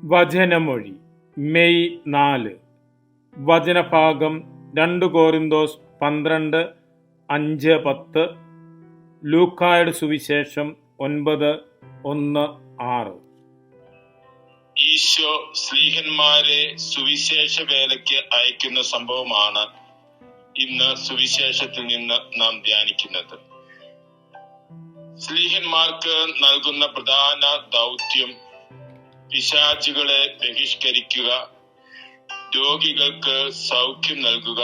വചനമൊഴി May 4. വചനഭാഗം 2 കോരിന്തോസ് 12, 5, 10. ലൂക്കായുടെ സുവിശേഷം 9, 1, 6. ഈശോ സ്ലീഹന്മാരെ സുവിശേഷ വേലയ്ക്ക് അയക്കുന്ന സംഭവമാണ് ഇന്ന് സുവിശേഷത്തിൽ നിന്ന് നാം ധ്യാനിക്കുന്നത്. സ്ലീഹന്മാർക്ക് നൽകുന്ന പ്രധാന ദൗത്യം പിശാചുകളെ ബഹിഷ്കരിക്കുക, രോഗികൾക്ക് സൗഖ്യം നൽകുക,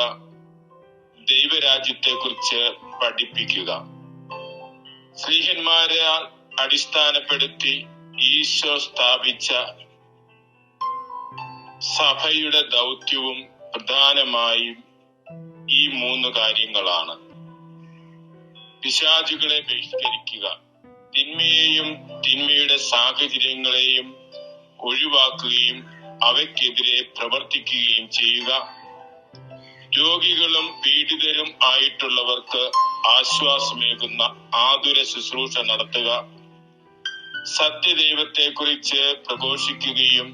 ദൈവരാജ്യത്തെക്കുറിച്ച് പഠിപ്പിക്കുക. സ്ലീഹന്മാരെ അടിസ്ഥാനപ്പെടുത്തി ഈശോ സ്ഥാപിച്ച സഭയുടെ ദൗത്യവും പ്രധാനമായും ഈ 3 കാര്യങ്ങളാണ്. പിശാചുകളെ ബഹിഷ്കരിക്കുക, തിന്മയെയും തിന്മയുടെ സാഹചര്യങ്ങളെയും ഒഴിവാക്കുകയും അവയ്ക്കെതിരെ പ്രവർത്തിക്കുകയും ചെയ്യുക. രോഗികളും പീഡിതരും ആയിട്ടുള്ളവർക്ക് ആശ്വാസമേകുന്ന ആതുര ശുശ്രൂഷ നടത്തുക. സത്യദൈവത്തെക്കുറിച്ച് പ്രഘോഷിക്കുകയും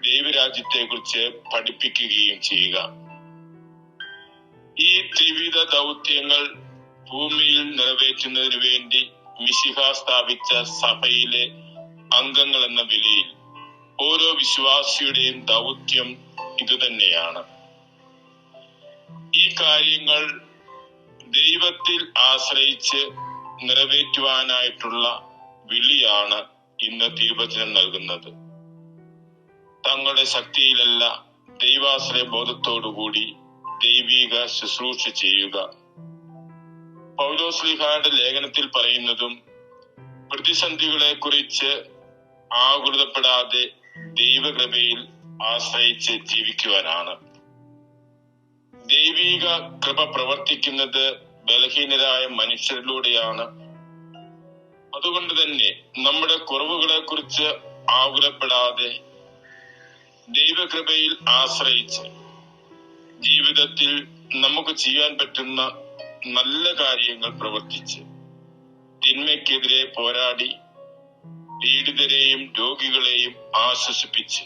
ദൈവരാജ്യത്തെക്കുറിച്ച് പഠിപ്പിക്കുകയും ചെയ്യുക. ഈ ത്രിവിധ ദൗത്യങ്ങൾ ഭൂമിയിൽ നിറവേറ്റുന്നതിനു വേണ്ടി മിശിഹ സ്ഥാപിച്ച സഭയിലെ അംഗങ്ങൾ എന്ന നിലയിൽ ഓരോ വിശ്വാസിയുടെയും ദൗത്യം ഇതുതന്നെയാണ്. ഈ കാര്യങ്ങൾ ദൈവത്തിൽ ആശ്രയിച്ച് നിറവേറ്റുവാനായിട്ടുള്ള വിളിയാണ് ഇന്ന് തിരുവചനം നൽകുന്നത്. തങ്ങളുടെ ശക്തിയിലല്ല, ദൈവാശ്രയ ബോധത്തോടുകൂടി ദൈവിക ശുശ്രൂഷ ചെയ്യുക. പൗലോസ്ലീഹായുടെ ലേഖനത്തിൽ പറയുന്നതും പ്രതിസന്ധികളെ കുറിച്ച് ആകുലപ്പെടാതെ ദൈവകൃപയിൽ ആശ്രയിച്ച് ജീവിക്കുവാനാണ്. ദൈവിക കൃപ പ്രവർത്തിക്കുന്നത് ബലഹീനരായ മനുഷ്യരിലൂടെയാണ്. അതുകൊണ്ട് തന്നെ നമ്മുടെ കുറവുകളെ കുറിച്ച് ആകുലപ്പെടാതെ ദൈവകൃപയിൽ ആശ്രയിച്ച് ജീവിതത്തിൽ നമുക്ക് ചെയ്യാൻ പറ്റുന്ന നല്ല കാര്യങ്ങൾ പ്രവർത്തിച്ച് തിന്മയ്ക്കെതിരെ പോരാടി പീഡിതരെയും രോഗികളെയും ആശ്വസിപ്പിച്ച്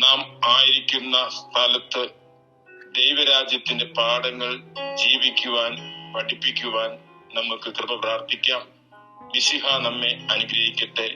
നാം ആയിരിക്കുന്ന സ്ഥലത്ത് ദൈവരാജ്യത്തിന്റെ പാഠങ്ങൾ ജീവിക്കുവാൻ, പഠിപ്പിക്കുവാൻ നമുക്ക് കൃപ പ്രാർത്ഥിക്കാം. മിശിഹ നമ്മെ അനുഗ്രഹിക്കട്ടെ.